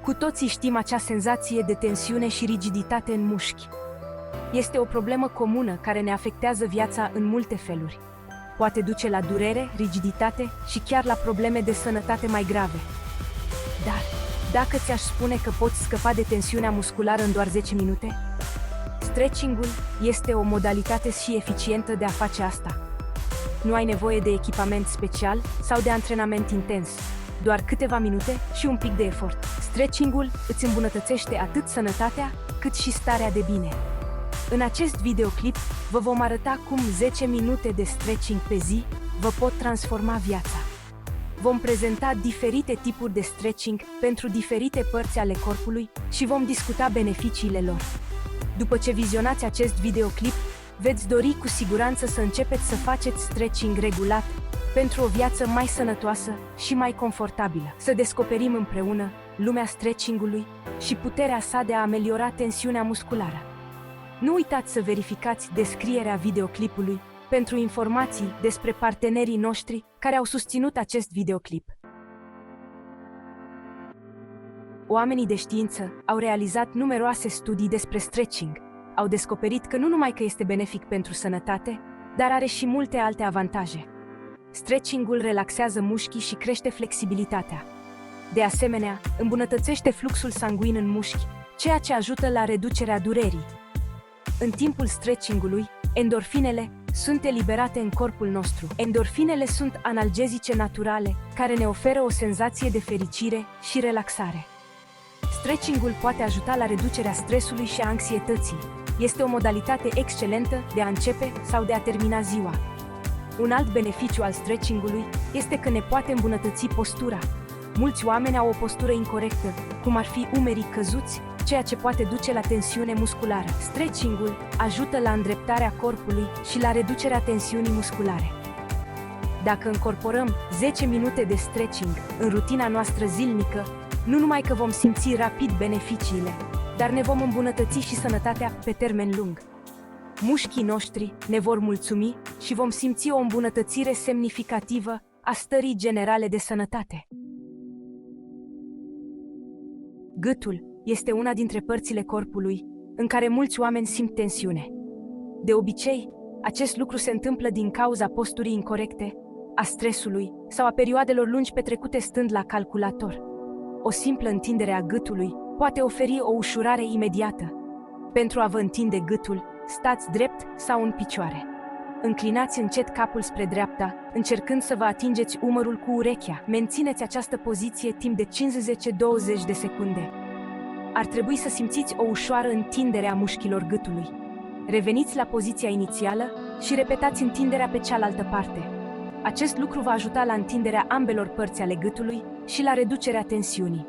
Cu toții știm acea senzație de tensiune și rigiditate în mușchi. Este o problemă comună care ne afectează viața în multe feluri. Poate duce la durere, rigiditate și chiar la probleme de sănătate mai grave. Dar, dacă ți-aș spune că poți scăpa de tensiunea musculară în doar 10 minute? Stretching-ul este o modalitate și eficientă de a face asta. Nu ai nevoie de echipament special sau de antrenament intens. Doar câteva minute și un pic de efort. Stretching-ul îți îmbunătățește atât sănătatea, cât și starea de bine. În acest videoclip vă vom arăta cum 10 minute de stretching pe zi vă pot transforma viața. Vom prezenta diferite tipuri de stretching pentru diferite părți ale corpului și vom discuta beneficiile lor. După ce vizionați acest videoclip, veți dori cu siguranță să începeți să faceți stretching regulat pentru o viață mai sănătoasă și mai confortabilă. Să descoperim împreună lumea stretchingului și puterea sa de a ameliora tensiunea musculară. Nu uitați să verificați descrierea videoclipului pentru informații despre partenerii noștri care au susținut acest videoclip. Oamenii de știință au realizat numeroase studii despre stretching. Au descoperit că nu numai că este benefic pentru sănătate, dar are și multe alte avantaje. Stretching-ul relaxează mușchii și crește flexibilitatea. De asemenea, îmbunătățește fluxul sanguin în mușchi, ceea ce ajută la reducerea durerii. În timpul stretching-ului, endorfinele sunt eliberate în corpul nostru. Endorfinele sunt analgezice naturale, care ne oferă o senzație de fericire și relaxare. Stretching-ul poate ajuta la reducerea stresului și a anxietății. Este o modalitate excelentă de a începe sau de a termina ziua. Un alt beneficiu al stretching-ului este că ne poate îmbunătăți postura. Mulți oameni au o postură incorectă, cum ar fi umerii căzuți, ceea ce poate duce la tensiune musculară. Stretching-ul ajută la îndreptarea corpului și la reducerea tensiunii musculare. Dacă încorporăm 10 minute de stretching în rutina noastră zilnică, nu numai că vom simți rapid beneficiile, dar ne vom îmbunătăți și sănătatea pe termen lung. Mușchii noștri ne vor mulțumi și vom simți o îmbunătățire semnificativă a stării generale de sănătate. Gâtul este una dintre părțile corpului în care mulți oameni simt tensiune. De obicei, acest lucru se întâmplă din cauza posturii incorecte, a stresului sau a perioadelor lungi petrecute stând la calculator. O simplă întindere a gâtului poate oferi o ușurare imediată. Pentru a vă întinde gâtul, stați drept sau în picioare. Înclinați încet capul spre dreapta, încercând să vă atingeți umărul cu urechea. Mențineți această poziție timp de 15-20 de secunde. Ar trebui să simțiți o ușoară întindere a mușchilor gâtului. Reveniți la poziția inițială și repetați întinderea pe cealaltă parte. Acest lucru va ajuta la întinderea ambelor părți ale gâtului și la reducerea tensiunii.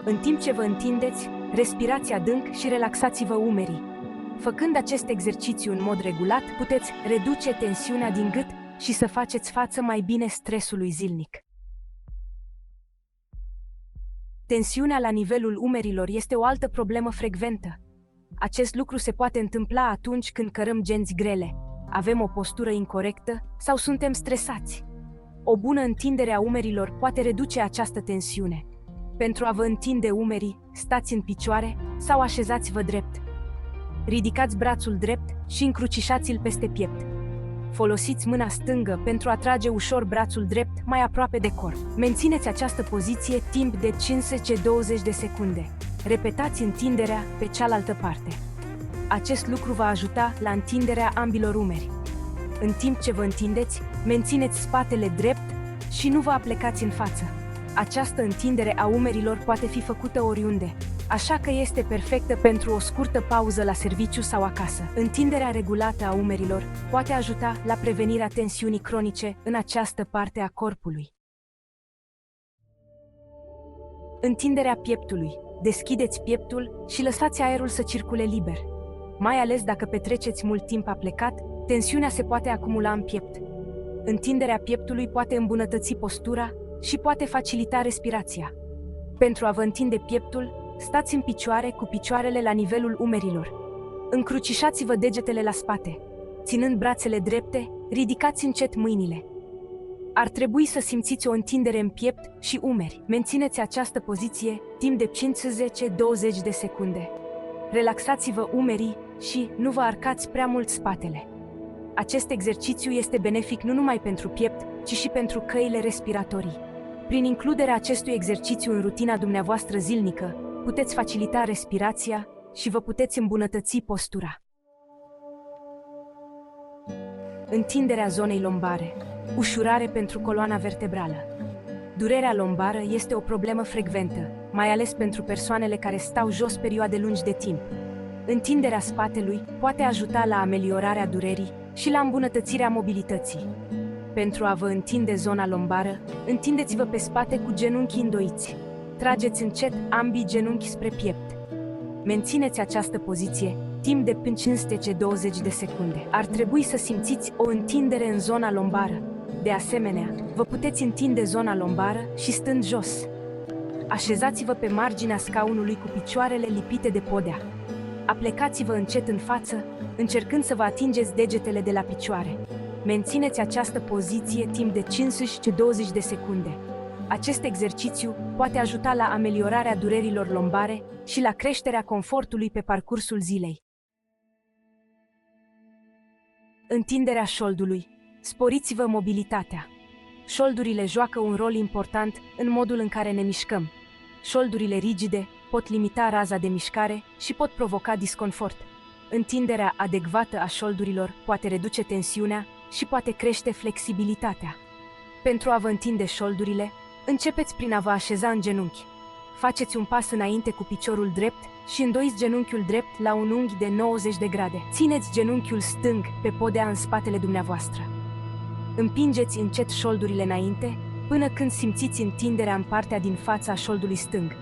În timp ce vă întindeți, respirați adânc și relaxați-vă umerii. Făcând acest exercițiu în mod regulat, puteți reduce tensiunea din gât și să faceți față mai bine stresului zilnic. Tensiunea la nivelul umerilor este o altă problemă frecventă. Acest lucru se poate întâmpla atunci când cărăm genți grele, avem o postură incorectă sau suntem stresați. O bună întindere a umerilor poate reduce această tensiune. Pentru a vă întinde umerii, stați în picioare sau așezați-vă drept. Ridicați brațul drept și încrucișați-l peste piept. Folosiți mâna stângă pentru a trage ușor brațul drept mai aproape de corp. Mențineți această poziție timp de 15-20 de secunde. Repetați întinderea pe cealaltă parte. Acest lucru va ajuta la întinderea ambilor umeri. În timp ce vă întindeți, mențineți spatele drept și nu vă aplecați în față. Această întindere a umerilor poate fi făcută oriunde, așa că este perfectă pentru o scurtă pauză la serviciu sau acasă. Întinderea regulată a umerilor poate ajuta la prevenirea tensiunii cronice în această parte a corpului. Întinderea pieptului. Deschideți pieptul și lăsați aerul să circule liber. Mai ales dacă petreceți mult timp aplecat, tensiunea se poate acumula în piept. Întinderea pieptului poate îmbunătăți postura și poate facilita respirația. Pentru a vă întinde pieptul, stați în picioare cu picioarele la nivelul umerilor. Încrucișați-vă degetele la spate. Ținând brațele drepte, ridicați încet mâinile. Ar trebui să simțiți o întindere în piept și umeri. Mențineți această poziție timp de 15-20 de secunde. Relaxați-vă umerii și nu vă arcați prea mult spatele. Acest exercițiu este benefic nu numai pentru piept, ci și pentru căile respiratorii. Prin includerea acestui exercițiu în rutina dumneavoastră zilnică, puteți facilita respirația și vă puteți îmbunătăți postura. Întinderea zonei lombare. Ușurare pentru coloana vertebrală. Durerea lombară este o problemă frecventă, mai ales pentru persoanele care stau jos perioade lungi de timp. Întinderea spatelui poate ajuta la ameliorarea durerii și la îmbunătățirea mobilității. Pentru a vă întinde zona lombară, întindeți-vă pe spate cu genunchii îndoiți. Trageți încet ambii genunchi spre piept. Mențineți această poziție timp de 15-20 de secunde. Ar trebui să simțiți o întindere în zona lombară. De asemenea, vă puteți întinde zona lombară și stând jos. Așezați-vă pe marginea scaunului cu picioarele lipite de podea. Aplecați-vă încet în față, încercând să vă atingeți degetele de la picioare. Mențineți această poziție timp de 15-20 de secunde. Acest exercițiu poate ajuta la ameliorarea durerilor lombare și la creșterea confortului pe parcursul zilei. Întinderea șoldului. Sporiți-vă mobilitatea. Șoldurile joacă un rol important în modul în care ne mișcăm. Șoldurile rigide pot limita raza de mișcare și pot provoca disconfort. Întinderea adecvată a șoldurilor poate reduce tensiunea și poate crește flexibilitatea. Pentru a vă întinde șoldurile, începeți prin a vă așeza în genunchi. Faceți un pas înainte cu piciorul drept și îndoiți genunchiul drept la un unghi de 90 de grade. Țineți genunchiul stâng pe podea în spatele dumneavoastră. Împingeți încet șoldurile înainte până când simțiți întinderea în partea din fața șoldului stâng.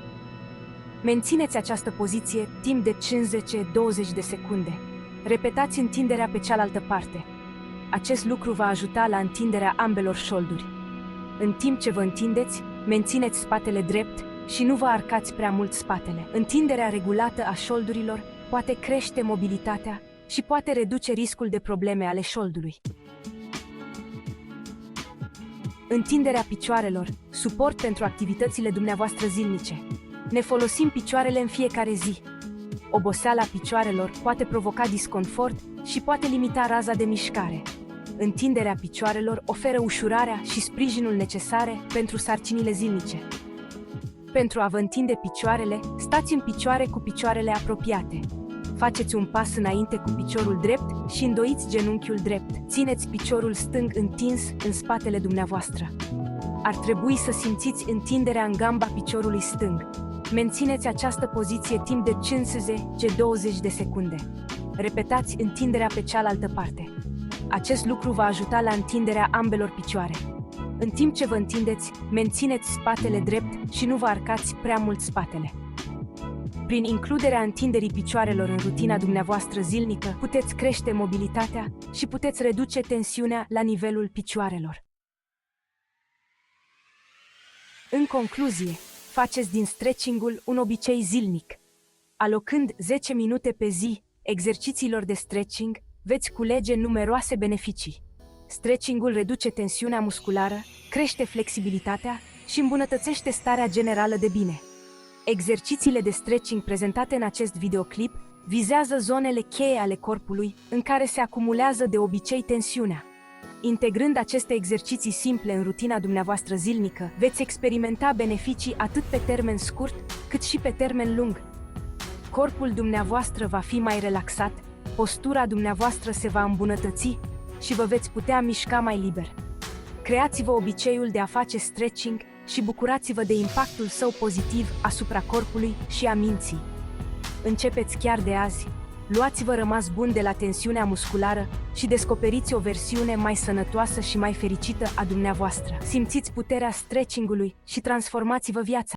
Mențineți această poziție timp de 15-20 de secunde. Repetați întinderea pe cealaltă parte. Acest lucru va ajuta la întinderea ambelor șolduri. În timp ce vă întindeți, mențineți spatele drept și nu vă arcați prea mult spatele. Întinderea regulată a șoldurilor poate crește mobilitatea și poate reduce riscul de probleme ale șoldului. Întinderea picioarelor, suport pentru activitățile dumneavoastră zilnice. Ne folosim picioarele în fiecare zi. Oboseala picioarelor poate provoca disconfort și poate limita raza de mișcare. Întinderea picioarelor oferă ușurarea și sprijinul necesare pentru sarcinile zilnice. Pentru a vă întinde picioarele, stați în picioare cu picioarele apropiate. Faceți un pas înainte cu piciorul drept și îndoiți genunchiul drept. Țineți piciorul stâng întins în spatele dumneavoastră. Ar trebui să simțiți întinderea în gamba piciorului stâng. Mențineți această poziție timp de 15-20 de secunde. Repetați întinderea pe cealaltă parte. Acest lucru va ajuta la întinderea ambelor picioare. În timp ce vă întindeți, mențineți spatele drept și nu vă arcați prea mult spatele. Prin includerea întinderii picioarelor în rutina dumneavoastră zilnică, puteți crește mobilitatea și puteți reduce tensiunea la nivelul picioarelor. În concluzie, faceți din stretching-ul un obicei zilnic. Alocând 10 minute pe zi exercițiilor de stretching, veți culege numeroase beneficii. Stretching-ul reduce tensiunea musculară, crește flexibilitatea și îmbunătățește starea generală de bine. Exercițiile de stretching prezentate în acest videoclip vizează zonele cheie ale corpului în care se acumulează de obicei tensiunea. Integrând aceste exerciții simple în rutina dumneavoastră zilnică, veți experimenta beneficii atât pe termen scurt, cât și pe termen lung. Corpul dumneavoastră va fi mai relaxat, postura dumneavoastră se va îmbunătăți și vă veți putea mișca mai liber. Creați-vă obiceiul de a face stretching și bucurați-vă de impactul său pozitiv asupra corpului și a minții. Începeți chiar de azi, luați-vă rămas bun de la tensiunea musculară și descoperiți o versiune mai sănătoasă și mai fericită a dumneavoastră. Simțiți puterea stretching-ului și transformați-vă viața.